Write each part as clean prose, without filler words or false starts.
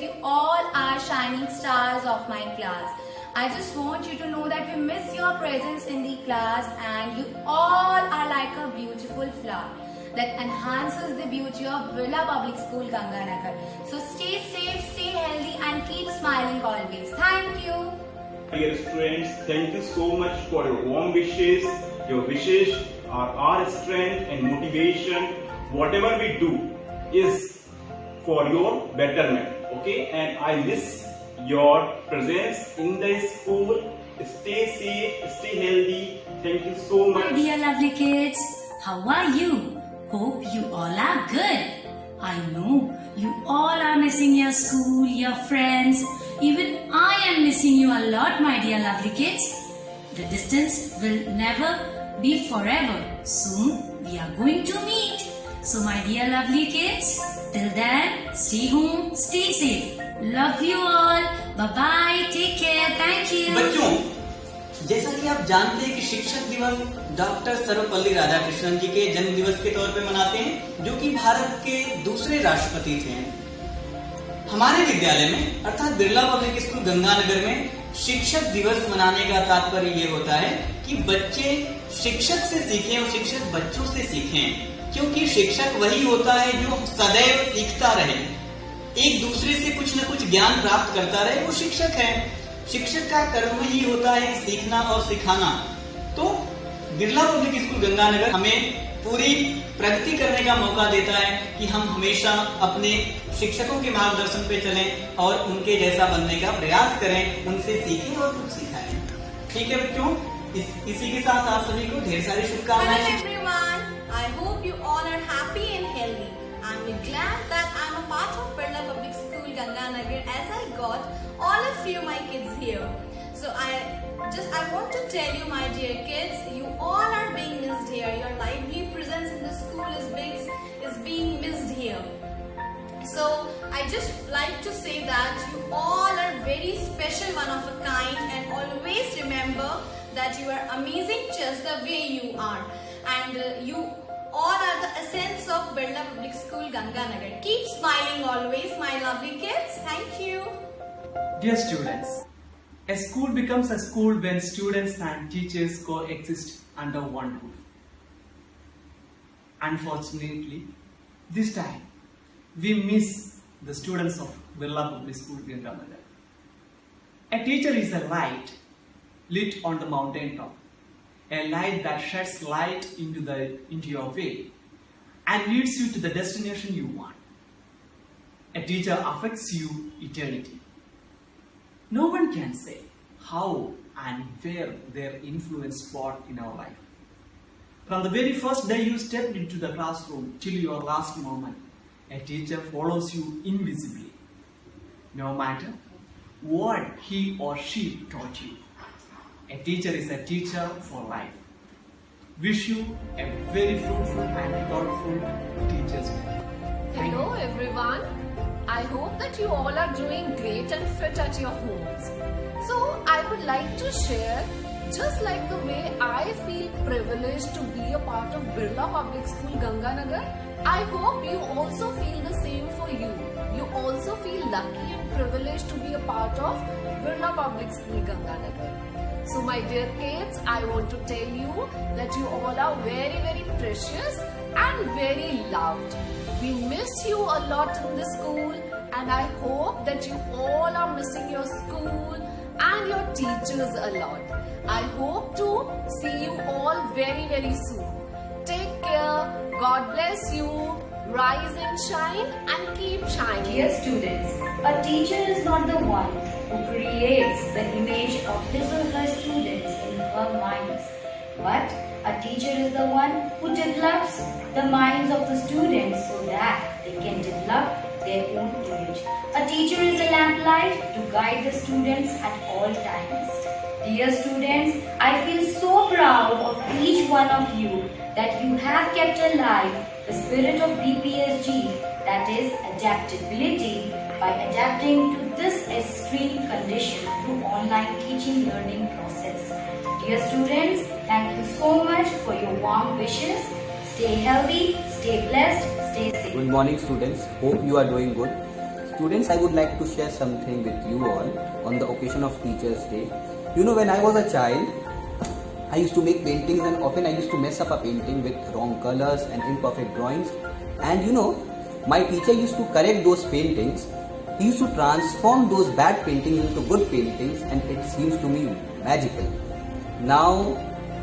you all are shining stars of my class. I just want you to know that we miss your presence in the class, and you all are like a beautiful flower that enhances the beauty of Birla Public School, Ganganagar. So stay safe, stay healthy and keep smiling always. Thank you. Dear students, thank you so much for your warm wishes. Your wishes are our strength and motivation. Whatever we do is for your betterment. Okay, and I miss your presence in the school. Stay safe, stay healthy. Thank you so much. My dear lovely kids, how are you? Hope you all are good. I know you all are missing your school, your friends. Even I am missing you a lot, my dear lovely kids. The distance will never be forever. Soon we are going to meet. So my dear lovely kids, till then, stay home, stay safe. Love you all. Bye-bye. Take care. Thank you. बच्चों, जैसा कि आप जानते हैं कि शिक्षक दिवस doctor Sarvepalli Radhakrishnan जी के जन्म दिवस के तौर पे मनाते हैं, जो कि भारत के दूसरे राष्ट्रपति थे। हमारे विद्यालय में अर्थात बिरला पब्लिक स्कूल गंगानगर में शिक्षक दिवस मनाने का तात्पर्य ये होता है कि बच्चे शिक्षक से सीखें और शिक्षक बच्चों से सीखें, क्योंकि शिक्षक वही होता है जो सदैव सीखता रहे, एक दूसरे से कुछ न कुछ ज्ञान प्राप्त करता रहे, वो शिक्षक है। शिक्षक का कर्म ही होता है सीखना और सिखाना। तो बिरला पब्लिक स्कूल गंगानगर हमें पूरी प्रगति करने का मौका देता है कि हम हमेशा अपने शिक्षकों के मार्गदर्शन पे चलें और उनके जैसा बनने का प्रयास करें, उनसे सीखें और कुछ सिखाएं। ठीक है बच्चों, इसी के साथ आप सभी को ढेर सारी शुभकामनाएं। Hello everyone, I hope you all are happy and healthy. I'm glad that I'm a part of Birla Public School Ganganagar as I got all of you my kids here. So I want to tell you, my dear kids, you all are being missed here. Your lively presence in the school is being missed here. So I just like to say that you all are very special, one of a kind, and always remember that you are amazing just the way you are, and you all are the essence of Birla Public School Ganganagar. Keep smiling always, my lovely kids. Thank you. Dear students, a school becomes a school when students and teachers coexist under one roof. Unfortunately, this time we miss the students of Birla Public School Ganganagar. A teacher is a light lit on the mountain top, a light that sheds light into your way and leads you to the destination you want. A teacher affects you eternity. No one can say how and where their influence spot in our life. From the very first day you stepped into the classroom till your last moment, a teacher follows you invisibly. No matter what he or she taught you, a teacher is a teacher for life. Wish you a very fruitful and thoughtful Teachers' Day. Hello everyone. I hope that you all are doing great and fit at your homes. So I would like to share, just like the way I feel privileged to be a part of Birla Public School Ganganagar, I hope you also feel the same for you. You also feel lucky and privileged to be a part of Birla Public School Ganganagar. So my dear kids, I want to tell you that you all are very, very precious and very loved. We miss you a lot in the school, and I hope that you all are missing your school and your teachers a lot. I hope to see you all very, very soon. Take care. God bless you. Rise and shine and keep shining. Dear students, a teacher is not the one who creates the image of his or her students in her minds, but a teacher is the one who develops the minds of the students so that they can develop their own image. A teacher is a lamplight to guide the students at all times. Dear students, I feel so proud of each one of you that you have kept alive the spirit of BPSG, that is adaptability, by adapting to this extreme condition through online teaching learning process. Dear students, thank you so much for your warm wishes. Stay healthy, stay blessed, stay safe. Good morning students, hope you are doing good. Students, I would like to share something with you all on the occasion of Teachers' Day. You know, when I was a child, I used to make paintings, and often I used to mess up a painting with wrong colors and imperfect drawings. And you know, my teacher used to correct those paintings. He used to transform those bad paintings into good paintings, and it seems to me magical. Now,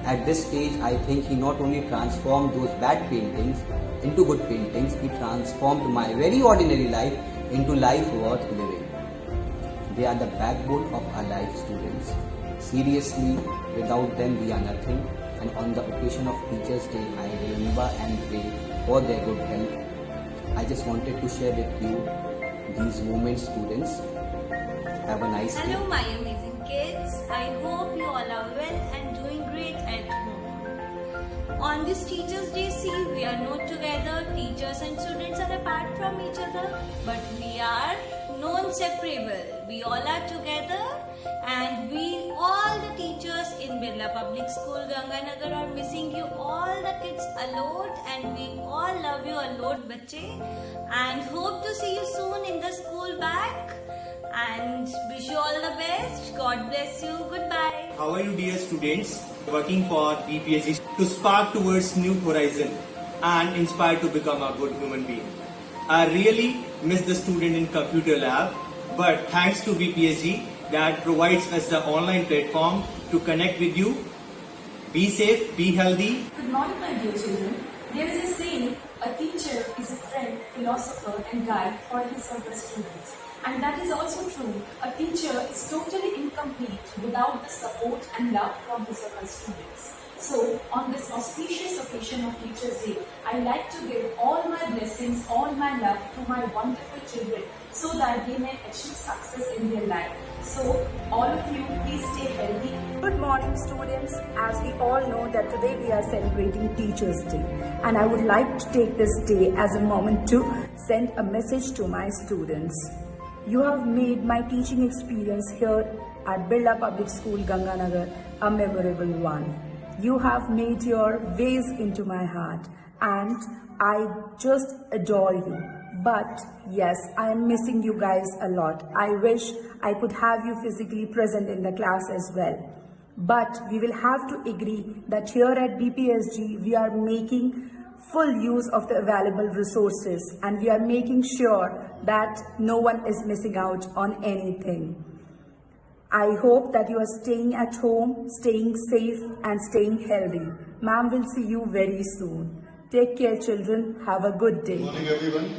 at this stage, I think he not only transformed those bad paintings into good paintings, he transformed my very ordinary life into life worth living. They are the backbone of our life, students. Seriously, without them we are nothing, and on the occasion of Teachers' Day, I remember and pray for their good health. I just wanted to share with you these moments, students. Have a nice day. Hello, my amazing kids. I hope you all are well and doing great at home. On this Teachers' Day, see, we are not together. Teachers and students are apart from each other, but we are non-separable. We all are together, and we all the teachers in Birla Public School, Ganganagar, are missing you all the kids a lot, and we all love you a lot, bache, and hope to see you soon in the school back, and wish you all the best. God bless you. Goodbye. How are you, dear students? Working for BPSG to spark towards new horizon and inspire to become a good human being. I really miss the student in computer lab, but thanks to BPSG that provides us the online platform to connect with you. Be safe, be healthy. Good morning, my dear children. There is a saying, a teacher is a friend, philosopher and guide for his or her students. And that is also true. A teacher is totally incomplete without the support and love from his or her students. So, on this auspicious occasion of Teachers' Day, I like to give all my blessings, all my love to my wonderful children so that they may achieve success in their life. So, all of you, please stay healthy. Good morning, students. As we all know that today we are celebrating Teachers' Day, and I would like to take this day as a moment to send a message to my students. You have made my teaching experience here at Birla Public School, Ganganagar, a memorable one. You have made your ways into my heart, and I just adore you. But yes, I am missing you guys a lot. I wish I could have you physically present in the class as well. But we will have to agree that here at BPSG, we are making full use of the available resources, and we are making sure that no one is missing out on anything. I hope that you are staying at home, staying safe and staying healthy. Ma'am will see you very soon. Take care, children. Have a good day. Good morning, everyone.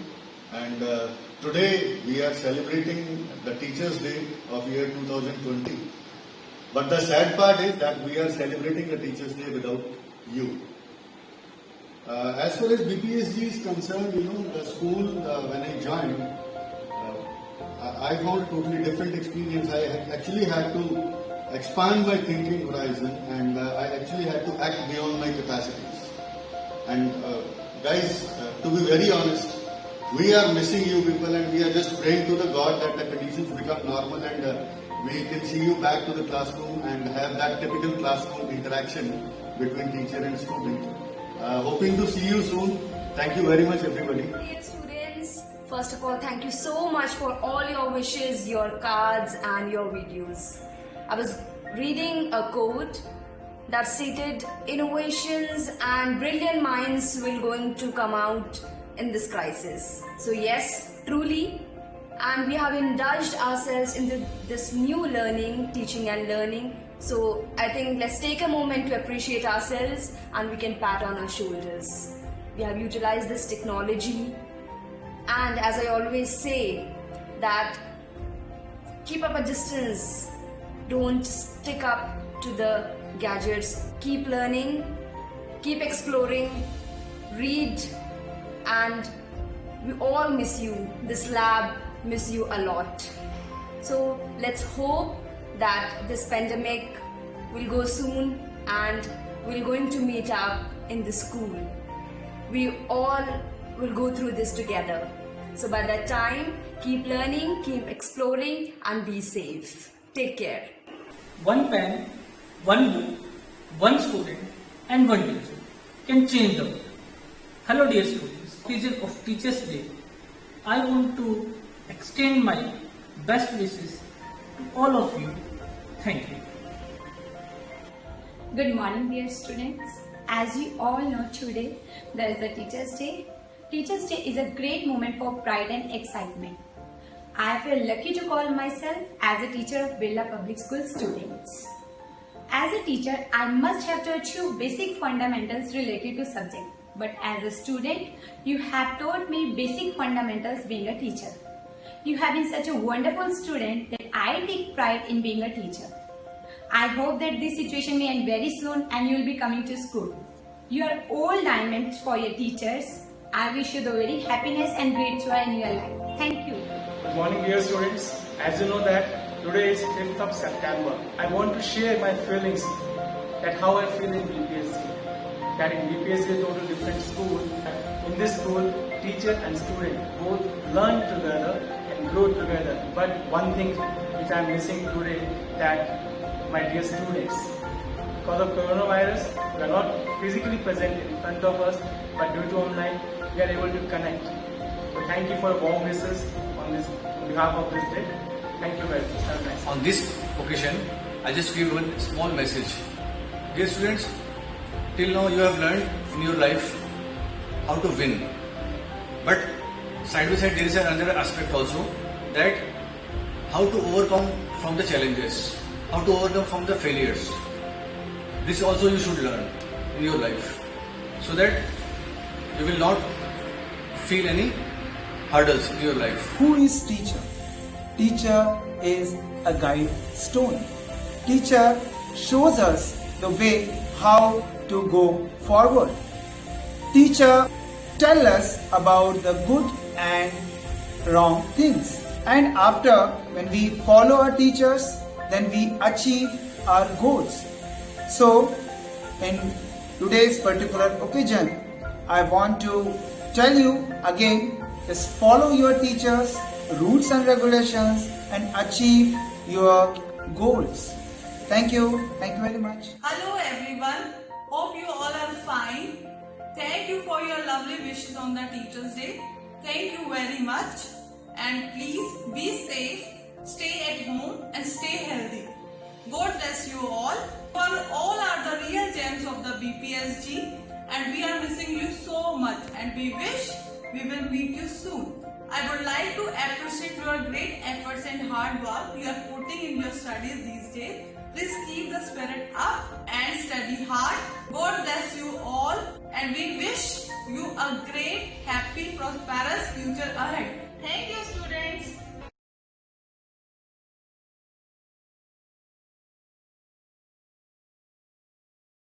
And today we are celebrating the Teachers' Day of year 2020. But the sad part is that we are celebrating the Teachers' Day without you. As far as BPSG is concerned, you know, the school, when I joined, I found a totally different experience. I actually had to expand my thinking horizon, and I actually had to act beyond my capacities. And guys, to be very honest, we are missing you people, and we are just praying to the God that the conditions become normal and we can see you back to the classroom and have that typical classroom interaction between teacher and student. Hoping to see you soon. Thank you very much, everybody. Dear students, first of all, thank you so much for all your wishes, your cards and your videos. I was reading a quote that stated, innovations and brilliant minds will going to come out in this crisis. So yes, truly, and we have indulged ourselves into this new learning, teaching and learning. So I think let's take a moment to appreciate ourselves and we can pat on our shoulders. We have utilized this technology, and as I always say that keep up a distance, don't stick up to the gadgets, keep learning, keep exploring, read, and we all miss you. This lab miss you a lot. So let's hope that this pandemic will go soon and we're going to meet up in the school. We all will go through this together. So by that time, keep learning, keep exploring and be safe. Take care. One pen, one book, one student and one teacher can change the world. Hello dear students, occasion of Teachers' Day, I want to extend my best wishes to all of you. Thank you. Good morning, dear students. As you all know, today there is the Teachers' Day. Teachers' Day is a great moment for pride and excitement. I feel lucky to call myself as a teacher of Birla Public School students. As a teacher, I must have to achieve basic fundamentals related to subject. But as a student, you have taught me basic fundamentals being a teacher. You have been such a wonderful student that I take pride in being a teacher. I hope that this situation may end very soon and you will be coming to school. You are all diamonds for your teachers. I wish you the very happiness and great joy in your life. Thank you. Good morning, dear students. As you know that today is 5th of September. I want to share my feelings that how I feel in BPSC. That in BPSC is a total different school. In this school, teacher and student both learn together and grow together. But one thing which I am missing today, that my dear students, because of coronavirus, we are not physically present in front of us, but due to online, we are able to connect. So thank you for warm wishes on behalf of this day. Thank you very much. Have a nice day. On this occasion, I just give one small message. Dear students, till now you have learned in your life how to win. But side by side there is another aspect also, that how to overcome from the challenges, how to overcome from the failures. This also you should learn in your life, so that you will not feel any hurdles in your life. Who is teacher? Teacher is a guide stone. Teacher shows us the way how to go forward. Teacher tell us about the good and wrong things. And after, when we follow our teachers, then we achieve our goals. So, in today's particular occasion, I want to tell you again, just follow your teachers, rules and regulations, and achieve your goals. Thank you. Thank you very much. Hello everyone. Hope you all are fine. Thank you for your lovely wishes on the Teachers' Day. Thank you very much. And please be safe, stay at home and stay healthy. God bless you all. You all are the real gems of the BPSG and we are missing you so much and we wish we will meet you soon. I would like to appreciate your great efforts and hard work you are putting in your studies these days. Please keep the spirit up and study hard. God bless you all and we wish you a great, happy, prosperous future ahead.